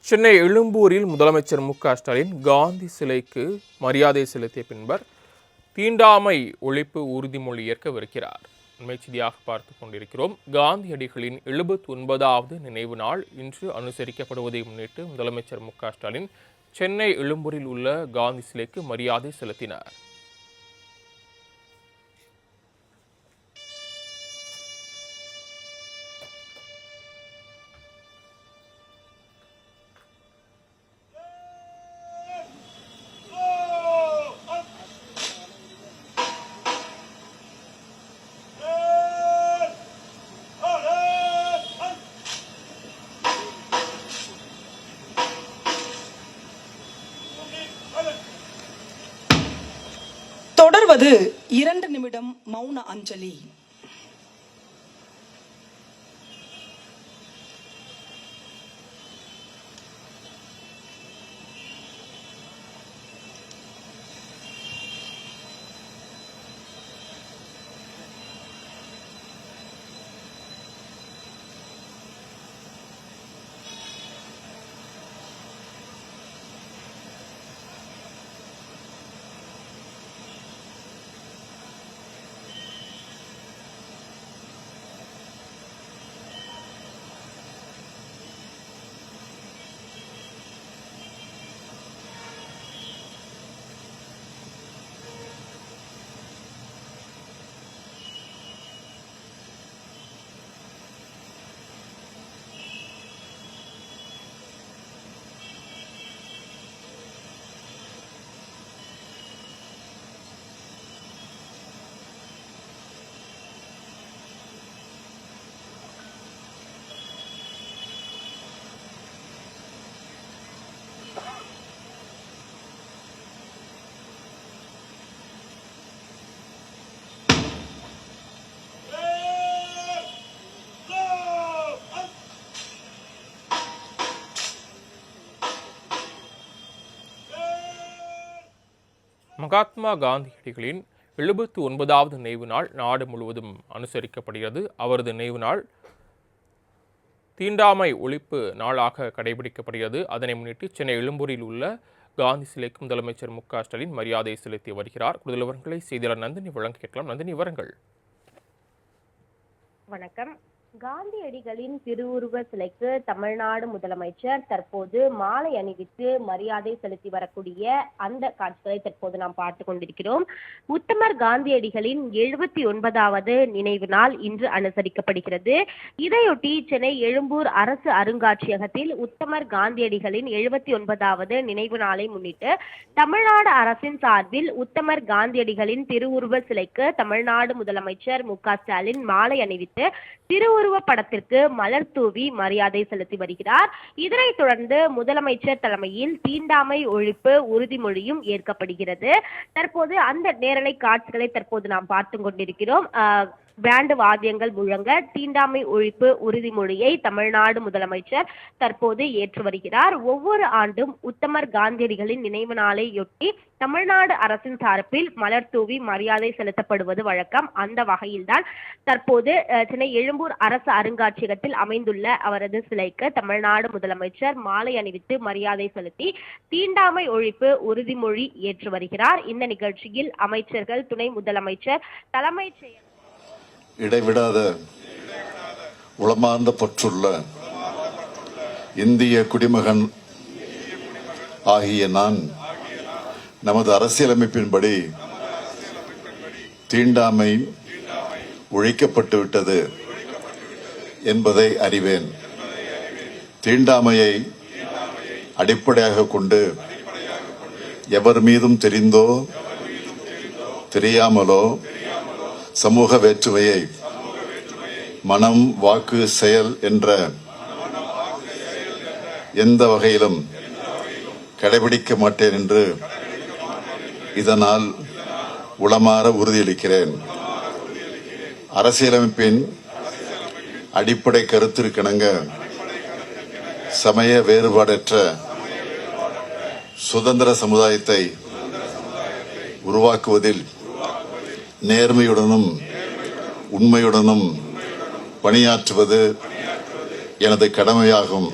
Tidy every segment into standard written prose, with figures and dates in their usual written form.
சென்னை எழும்பூரில் முதலமைச்சர் மு.க.ஸ்டாலின் காந்தி சிலைக்கு மரியாதை செலுத்திய பின்பர் தீண்டாமை ஒழிப்பு உறுதிமொழி ஏற்கவிருக்கிறார். உண்மை செய்தியாக பார்த்து கொண்டிருக்கிறோம். காந்தியடிகளின் 79வது நினைவு நாள் இன்று அனுசரிக்கப்படுவதை முன்னிட்டு முதலமைச்சர் மு.க.ஸ்டாலின் சென்னை எழும்பூரில் உள்ள காந்தி சிலைக்கு மரியாதை செலுத்தினார். தொடர்வது 2 நிமிடம் மௌன அஞ்சலி. மகாத்மா காந்தியடிகளின் 79வது நினைவு நாள் நாடு முழுவதும் அனுசரிக்கப்படுகிறது. அவரது நினைவு நாள் தீண்டாமை ஒழிப்பு நாளாக கடைபிடிக்கப்படுகிறது. அதனை முன்னிட்டு சென்னை எழும்பூரில் உள்ள காந்தி சிலைக்கு முதலமைச்சர் மு.க.ஸ்டாலின் மரியாதை செலுத்தி வருகிறார். கூடுதல் விவரங்களை செய்தியாளர் நந்தினி வழங்க கேட்கலாம். நந்தினி, விவரங்கள். வணக்கம். காந்தியடிகளின் திருவுருவ சிலைக்கு தமிழ்நாடு முதலமைச்சர் தற்போது மாலை அணிவித்து மரியாதை செலுத்தி வரக்கூடிய அந்த காட்சிகளை தற்போது நாம் பார்த்து கொண்டிருக்கிறோம். உத்தமர் காந்தியடிகளின் 79வது நினைவு நாள் இன்று அனுசரிக்கப்படுகிறது. இதையொட்டி சென்னை எழும்பூர் அரசு அருங்காட்சியகத்தில் உத்தமர் காந்தியடிகளின் 79வது நினைவு நாளை முன்னிட்டு தமிழ்நாடு அரசின் சார்பில் உத்தமர் காந்தியடிகளின் திருவுருவ சிலைக்கு தமிழ்நாடு முதலமைச்சர் மு.க.ஸ்டாலின் மாலை அணிவித்து திருவுருவ படத்திற்கு மலர் தூவி மரியாதை செலுத்தி வருகிறார். இதனைத் தொடர்ந்து முதலமைச்சர் தலைமையில் தீண்டாமை ஒழிப்பு உறுதிமொழியும் ஏற்கப்படுகிறது. தற்போது அந்த நேரலை காட்சிகளை தற்போது நாம் பார்த்து கொண்டிருக்கிறோம். பேண்டு வாத்தியங்கள் முழங்க தீண்டாமை ஒழிப்பு உறுதிமொழியை தமிழ்நாடு முதலமைச்சர் தற்போது ஏற்று வருகிறார். ஒவ்வொரு ஆண்டும் உத்தமர் காந்தியடிகளின் நினைவு நாளையொட்டி தமிழ்நாடு அரசின் சார்பில் மலர் தூவி மரியாதை செலுத்தப்படுவது வழக்கம். அந்த வகையில்தான் தற்போது சென்னை எழும்பூர் அரசு அருங்காட்சியகத்தில் அமைந்துள்ள அவரது சிலைக்கு தமிழ்நாடு முதலமைச்சர் மாலை அணிவித்து மரியாதை செலுத்தி தீண்டாமை ஒழிப்பு உறுதிமொழி ஏற்று வருகிறார். இந்த நிகழ்ச்சியில் அமைச்சர்கள், துணை முதலமைச்சர், தலைமைச் செயலர், இடைவிடாத உளமார்ந்த பற்றுள்ள இந்திய குடிமகன் ஆகிய நான் நமது அரசியலமைப்பின்படி தீண்டாமை ஒழிக்கப்பட்டுவிட்டது என்பதை அறிவேன். தீண்டாமையை அடிப்படையாக கொண்டு எவர் மீதும் தெரிந்தோ தெரியாமலோ சமூக வேற்றுமையை மனம், வாக்கு, செயல் என்ற எந்த வகையிலும் கடைபிடிக்க மாட்டேன் என்று இதனால் உளமாற உறுதியளிக்கிறேன். அரசியலமைப்பின் அடிப்படை கருத்திற்கிணங்க சமய வேறுபாடற்ற சுதந்திர சமுதாயத்தை உருவாக்குவதில் நேர்மையுடனும் உண்மையுடனும் பணியாற்றுவது எனது கடமையாகும்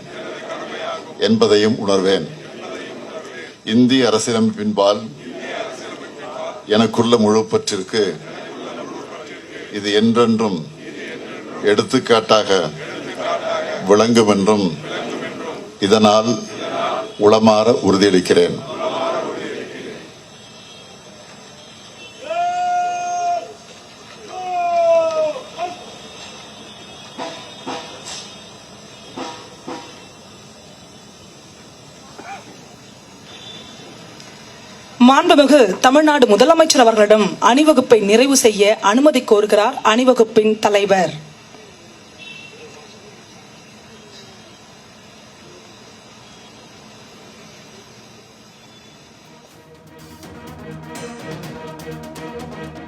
என்பதையும் உணர்வேன். இந்திய அரசியலமைப்பின்பால் எனக்குள்ள முழுப்பற்றிற்கு இது என்றென்றும் எடுத்துக்காட்டாக விளங்கும் என்றும் இதனால் உளமாற உறுதியளிக்கிறேன். மாண்புமிகு தமிழ்நாடு முதலமைச்சர் அவர்களிடம் அணிவகுப்பை நிறைவு செய்ய அனுமதி கோருகிறார் அணிவகுப்பின் தலைவர்.